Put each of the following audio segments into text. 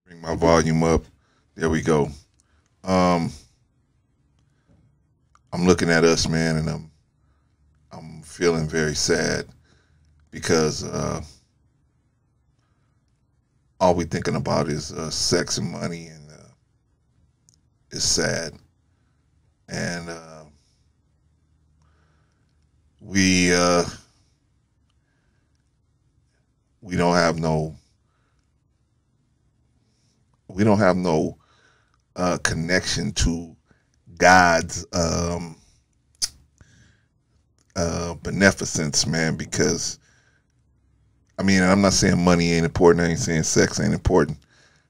Bring my volume up. There we go. Um, I'm looking at us, man, and I'm feeling very sad because all we thinking about is sex and money, and it's sad. And we we don't have no we don't have no connection to God's beneficence, man. Because I mean, I'm not saying money ain't important. I ain't saying sex ain't important,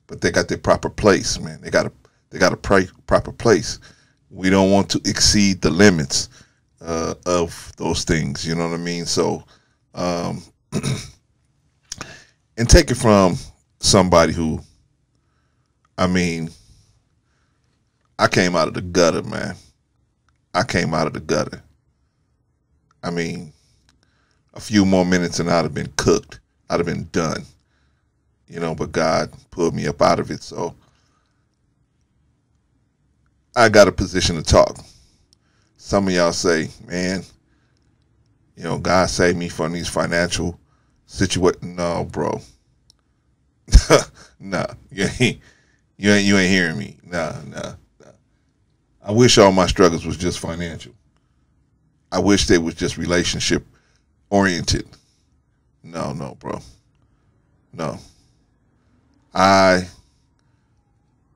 but they got their proper place, man. They got a proper place. We don't want to exceed the limits of those things. You know what I mean? So, um, and take it from somebody who, I mean, I came out of the gutter, man. I came out of the gutter. I mean, a few more minutes and I'd have been cooked. I'd have been done. But God pulled me up out of it. So I got a position to talk. Some of y'all say, man, God saved me from these financial situations. No, bro. Nah, you ain't hearing me. Nah. I wish all my struggles was just financial. I wish they was just relationship oriented. No, bro. No.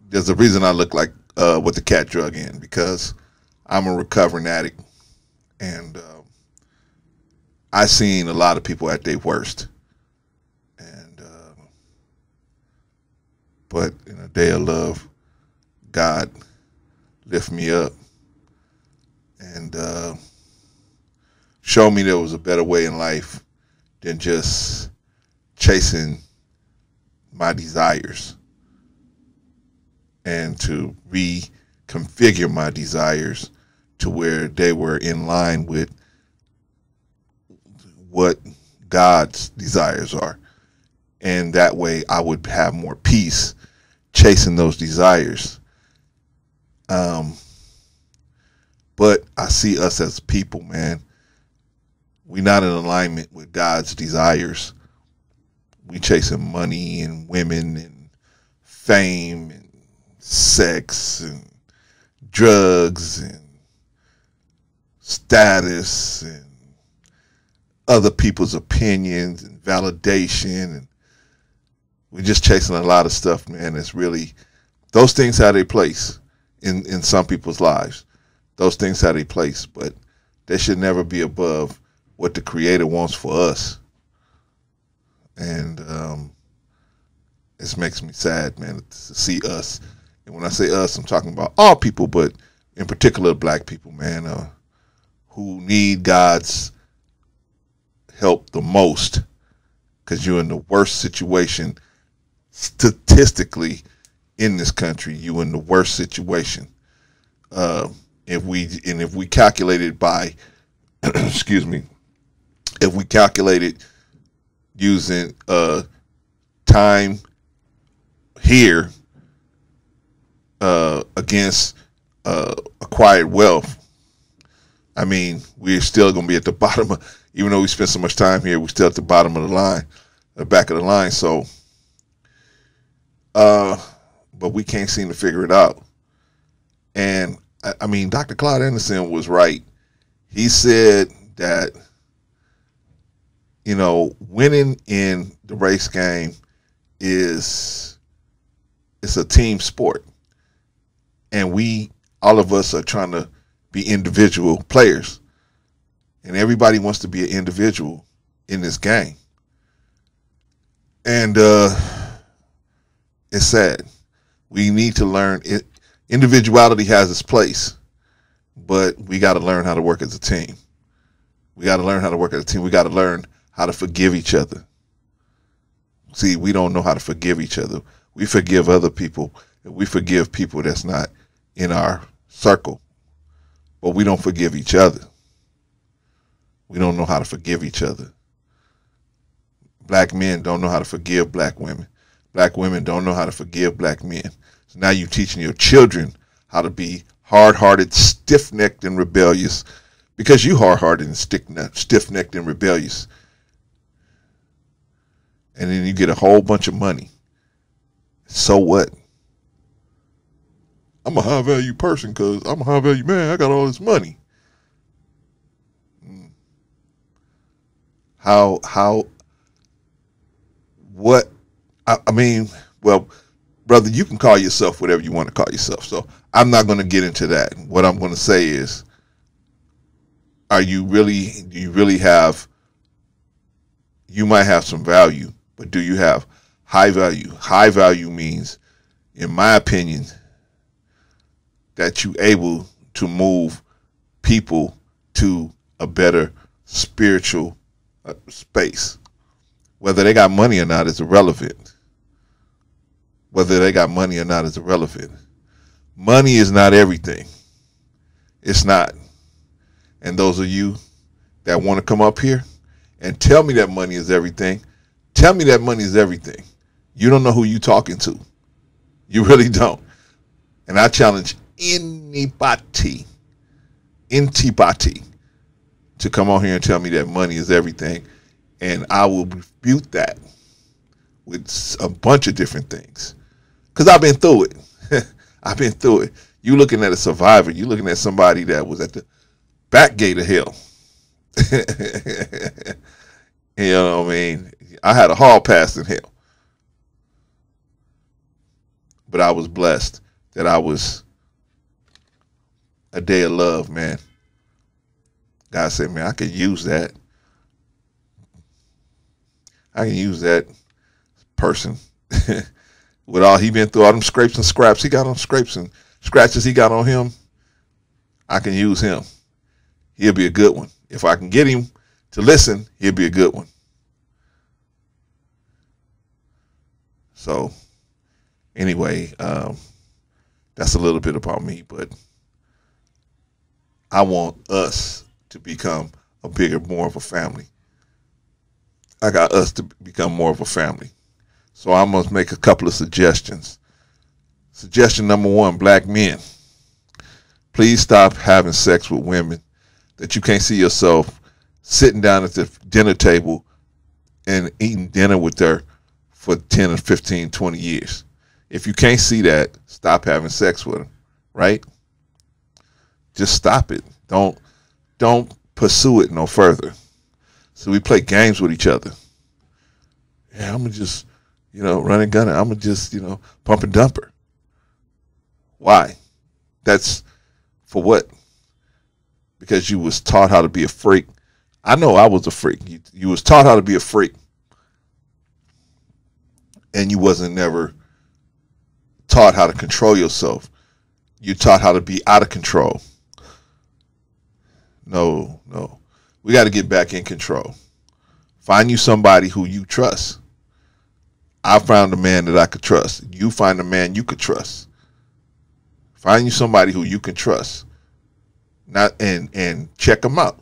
There's a reason I look like with the cat drug in, because I'm a recovering addict, and I seen a lot of people at their worst, and but in a day of love, God lift me up and show me there was a better way in life than just chasing my desires, and to reconfigure my desires to where they were in line with what God's desires are. And that way I would have more peace chasing those desires. But I see us as people, man. We're not in alignment with God's desires. We chasing money and women and fame and sex and drugs and status and other people's opinions and validation, and we're just chasing a lot of stuff, man. It's really, those things have a place in some people's lives. Those things have a place, but they should never be above what the Creator wants for us. And it makes me sad, man, to see us. And when I say us, I'm talking about all people, but in particular black people, man, who need God's help the most, because you're in the worst situation statistically in this country. You in the worst situation. If we calculate it by excuse me, if we calculate it using time here against acquired wealth, I mean, we're still going to be at the bottom of, even though we spend so much time here, we're still at the bottom of the line, the back of the line. So, but we can't seem to figure it out. And I mean, Dr. Claude Anderson was right. He said that, winning in the race game it's a team sport. And all of us are trying to be individual players. And everybody wants to be an individual in this game. And it's sad. We need to learn it. Individuality has its place, but we got to learn how to work as a team. We got to learn how to work as a team. We got to learn how to forgive each other. See, we don't know how to forgive each other. We forgive other people, and we forgive people that's not in our circle, but we don't forgive each other. We don't know how to forgive each other. Black men don't know how to forgive black women. Black women don't know how to forgive black men. So now you're teaching your children how to be hard-hearted, stiff-necked, and rebellious, because you hard-hearted and stiff-necked and rebellious. And then you get a whole bunch of money. So what? I'm a high-value person because I'm a high-value man. I got all this money. What? I mean, well, brother, you can call yourself whatever you want to call yourself. So I'm not going to get into that. What I'm going to say is, do you really have, you might have some value, but do you have high value? High value means, in my opinion, that you're able to move people to a better spiritual space. Whether they got money or not is irrelevant. Whether they got money or not is irrelevant. Money is not everything. It's not. And those of you that want to come up here and tell me that money is everything, tell me that money is everything. You don't know who you're talking to. You really don't. And I challenge anybody to come on here and tell me that money is everything. And I will refute that with a bunch of different things. Because I've been through it. I've been through it. You looking at a survivor. You looking at somebody that was at the back gate of hell. You know what I mean? I had a hall pass in hell. But I was blessed that I was a day of love, man. God said, man, I could use that. I can use that person. With all he been through, all them scrapes and scraps he got on, scrapes and scratches he got on him, I can use him. He'll be a good one. If I can get him to listen, he'll be a good one. So, anyway, that's a little bit about me, but I want us to become a bigger, more of a family. I got us to become more of a family. So I must make a couple of suggestions. Suggestion number one, black men, please stop having sex with women that you can't see yourself sitting down at the dinner table and eating dinner with her for 10 or 15, 20 years. If you can't see that, stop having sex with them, right? Just stop it. Don't pursue it no further. So we play games with each other. Yeah, I'm going to just, run and gun it. I'm going to just, pump and dump her. Why? That's for what? Because you was taught how to be a freak. I know I was a freak. You was taught how to be a freak. And you wasn't never taught how to control yourself. You taught how to be out of control. No. We got to get back in control. Find you somebody who you trust. I found a man that I could trust. You find a man you could trust. Find you somebody who you can trust. And check them out.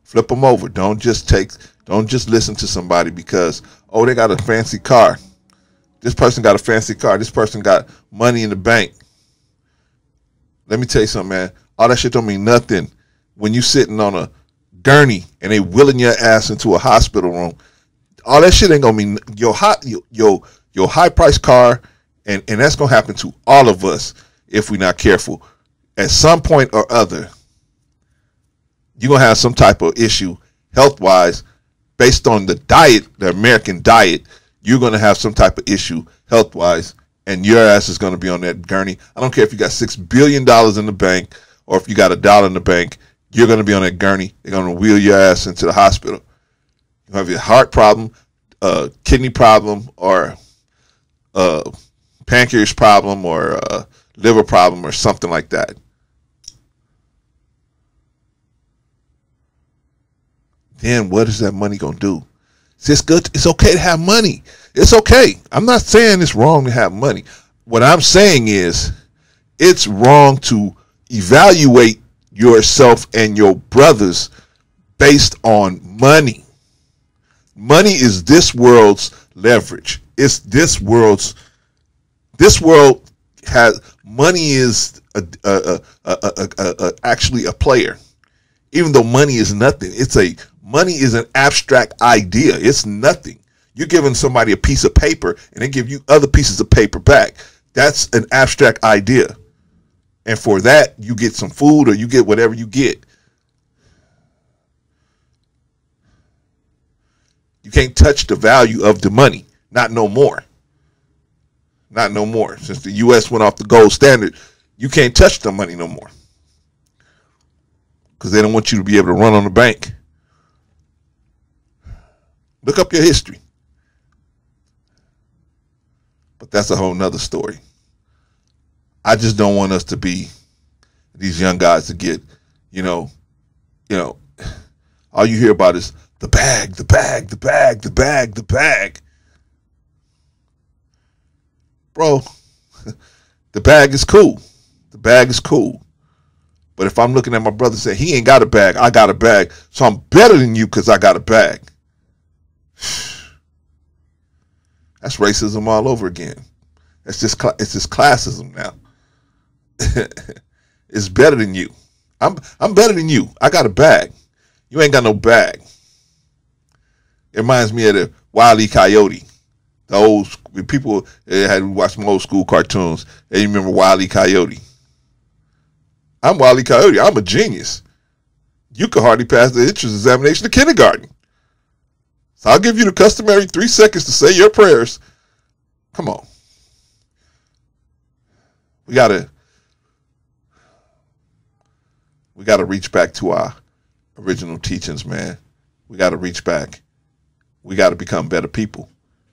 Flip them over. Don't just listen to somebody because, oh, they got a fancy car. This person got a fancy car. This person got money in the bank. Let me tell you something, man. All that shit don't mean nothing when you sitting on a gurney and they wheeling your ass into a hospital room. All that shit ain't gonna mean your high price car, and that's gonna happen to all of us if we're not careful. At some point or other, you're gonna have some type of issue health wise based on the diet, the American diet. You're gonna have some type of issue health wise, and your ass is gonna be on that gurney. I don't care if you got $6 billion in the bank or if you got $1 in the bank. You're going to be on that gurney. They're going to wheel your ass into the hospital. You have a heart problem, kidney problem, or pancreas problem, or liver problem, or something like that. Then what is that money going to do? It's good. It's okay to have money. It's okay. I'm not saying it's wrong to have money. What I'm saying is it's wrong to evaluate yourself and your brothers based on money. Money is this world's leverage. It's this world has money is actually a player, even though money is nothing. Money is an abstract idea. It's nothing. You're giving somebody a piece of paper and they give you other pieces of paper back. That's an abstract idea. And for that, you get some food or you get whatever you get. You can't touch the value of the money. Not no more. Not no more. Since the U.S. went off the gold standard, you can't touch the money no more. Because they don't want you to be able to run on the bank. Look up your history. But that's a whole nother story. I just don't want us to be these young guys to get, all you hear about is the bag, the bag, the bag, the bag, the bag. Bro, the bag is cool. The bag is cool. But if I'm looking at my brother saying he ain't got a bag, I got a bag, so I'm better than you because I got a bag. That's racism all over again. It's just classism now. It's better than you. I'm better than you. I got a bag. You ain't got no bag. It reminds me of the Wile E. Coyote. The old people had watched some old school cartoons. They remember Wile E. Coyote. I'm Wile E. Coyote. I'm a genius. You could hardly pass the entrance examination of kindergarten. So I'll give you the customary 3 seconds to say your prayers. Come on. We gotta reach back to our original teachings, man. We gotta reach back. We gotta become better people,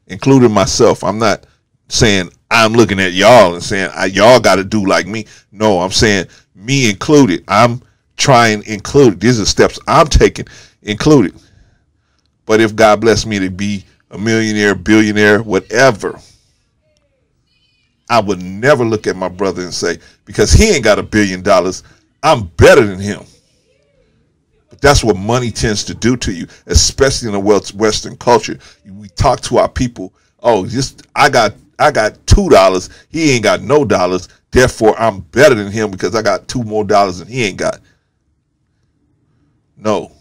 including myself. I'm not saying I'm looking at y'all and saying y'all gotta do like me. No, I'm saying me included. I'm trying included. These are steps I'm taking included. But if God bless me to be a millionaire, billionaire, whatever, I would never look at my brother and say, because he ain't got $1 billion, I'm better than him. But that's what money tends to do to you, especially in the Western culture. We talk to our people, I got $2, he ain't got no dollars, therefore I'm better than him because I got $2 more than he ain't got. No.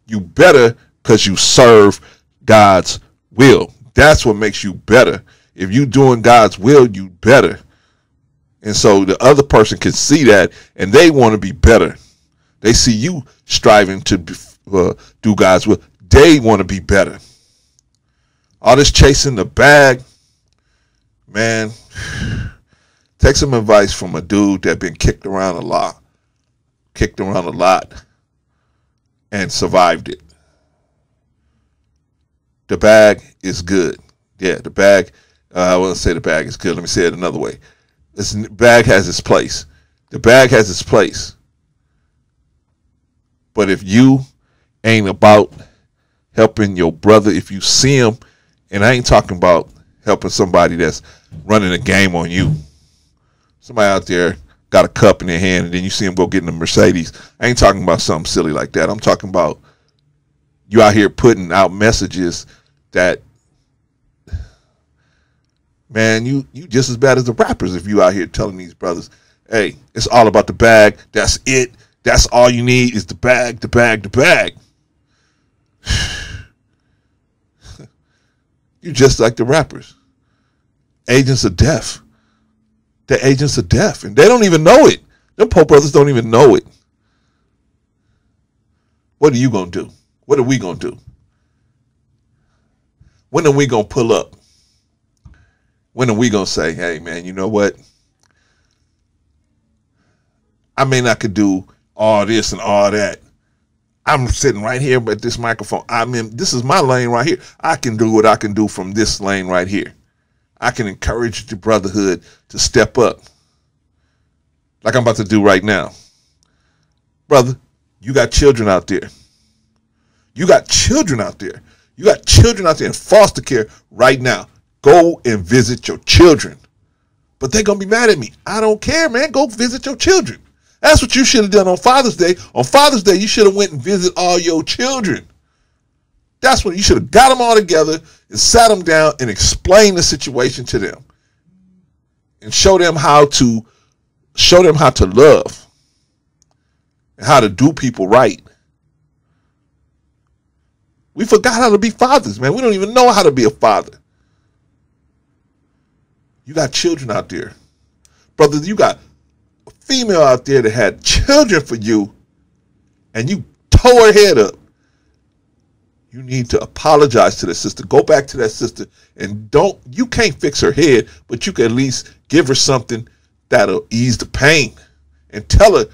You better because you serve God's will. That's what makes you better. If you doing God's will, you better. And so the other person can see that and they want to be better. They see you striving to do God's will. They want to be better. All this chasing the bag, man, take some advice from a dude that been kicked around a lot and survived it. The bag is good. Yeah, the bag, I wouldn't say the bag is good. Let me say it another way. The bag has its place. The bag has its place. But if you ain't about helping your brother, if you see him, and I ain't talking about helping somebody that's running a game on you. Somebody out there got a cup in their hand and then you see him go get in a Mercedes. I ain't talking about something silly like that. I'm talking about you out here putting out messages that, man, you just as bad as the rappers if you out here telling these brothers, hey, it's all about the bag. That's it. That's all you need is the bag, the bag, the bag. You just like the rappers. Agents of death. They're agents of death. And they don't even know it. Them Pope brothers don't even know it. What are you going to do? What are we going to do? When are we going to pull up? When are we going to say, hey, man, you know what? I may not could do all this and all that. I'm sitting right here at this microphone. This is my lane right here. I can do what I can do from this lane right here. I can encourage the brotherhood to step up like I'm about to do right now. Brother, you got children out there. You got children out there. You got children out there in foster care right now. Go and visit your children. But they're going to be mad at me. I don't care, man. Go visit your children. That's what you should have done on Father's Day. On Father's Day, you should have went and visited all your children. That's when you should have got them all together and sat them down and explained the situation to them and show them how to love and how to do people right. We forgot how to be fathers, man. We don't even know how to be a father. You got children out there. Brother, you got a female out there that had children for you and you tore her head up. You need to apologize to that sister. Go back to that sister and you can't fix her head, but you can at least give her something that'll ease the pain and tell her,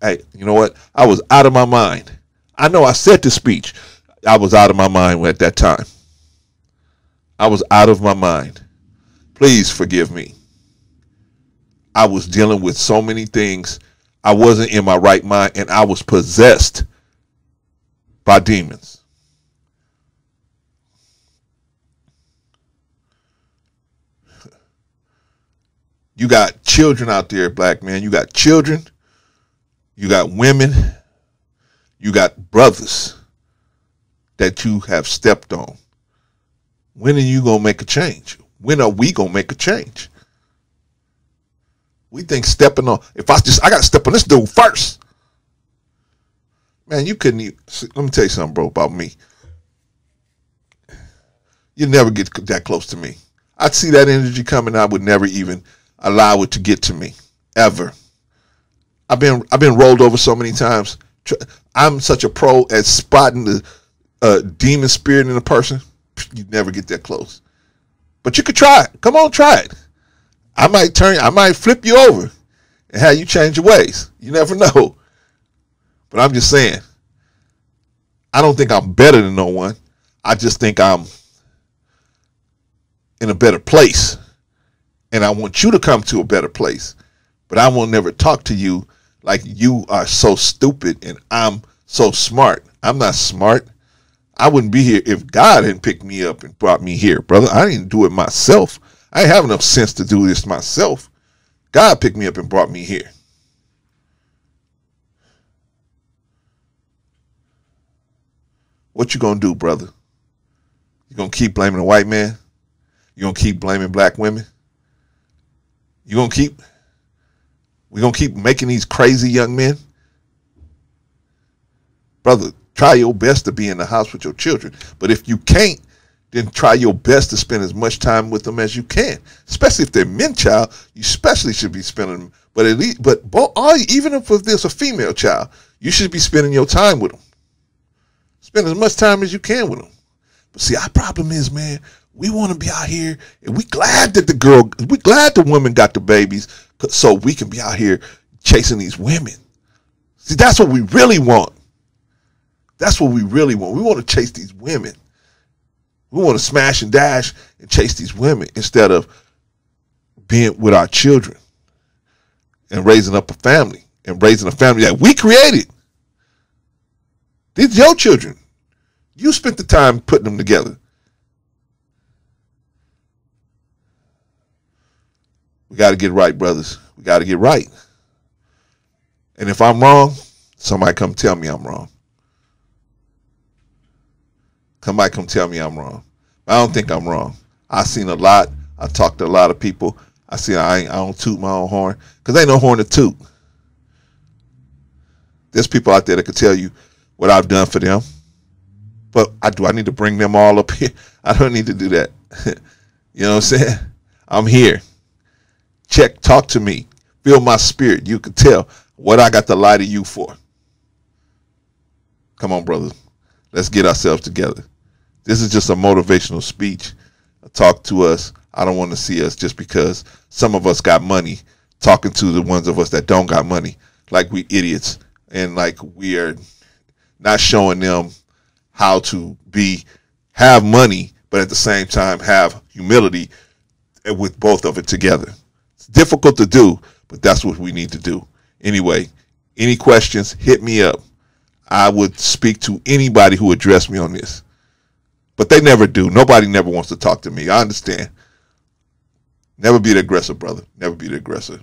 hey, you know what? I was out of my mind. I know I said this speech. I was out of my mind at that time. I was out of my mind. Please forgive me. I was dealing with so many things. I wasn't in my right mind and I was possessed by demons. You got children out there, black man. You got children. You got women. You got brothers that you have stepped on. When are you going to make a change? When are we going to make a change? We think stepping on, I got to step on this dude first. Man, you couldn't even, let me tell you something, bro, about me. You never get that close to me. I'd see that energy coming, I would never even allow it to get to me, ever. I've been rolled over so many times. I'm such a pro at spotting the demon spirit in a person. You never get that close. But you could try it. Come on, try it. I might flip you over and have you change your ways. You never know. But I'm just saying, I don't think I'm better than no one. I just think I'm in a better place. And I want you to come to a better place. But I will never talk to you like you are so stupid and I'm so smart. I'm not smart. I wouldn't be here if God hadn't picked me up and brought me here, brother. I didn't do it myself. I ain't have enough sense to do this myself. God picked me up and brought me here. What you gonna do, brother? You gonna keep blaming the white man? You gonna keep blaming black women? We're gonna keep making these crazy young men? Brother, try your best to be in the house with your children. But if you can't, then try your best to spend as much time with them as you can. Especially if they're men child, you especially should be spending them. But at least, even if there's a female child, you should be spending your time with them. Spend as much time as you can with them. But see, our problem is, man, we want to be out here, and we glad that the woman got the babies, so we can be out here chasing these women. See, that's what we really want. That's what we really want. We want to chase these women. We want to smash and dash and chase these women instead of being with our children and raising up a family and raising a family that we created. These are your children. You spent the time putting them together. We got to get right, brothers. We got to get right. And if I'm wrong, somebody come tell me I'm wrong. Somebody come tell me I'm wrong. I don't think I'm wrong. I've seen a lot. I talked to a lot of people. I don't toot my own horn because ain't no horn to toot. There's people out there that could tell you what I've done for them. But I need to bring them all up here? I don't need to do that. You know what I'm saying? I'm here. Talk to me. Feel my spirit. You can tell what I got to lie to you for. Come on, brothers. Let's get ourselves together. This is just a motivational speech. Talk to us. I don't want to see us just because some of us got money talking to the ones of us that don't got money like we idiots and like we are not showing them how to have money, but at the same time have humility with both of it together. It's difficult to do, but that's what we need to do. Anyway, any questions, hit me up. I would speak to anybody who addressed me on this. But they never do. Nobody never wants to talk to me. I understand. Never be the aggressor, brother. Never be the aggressor.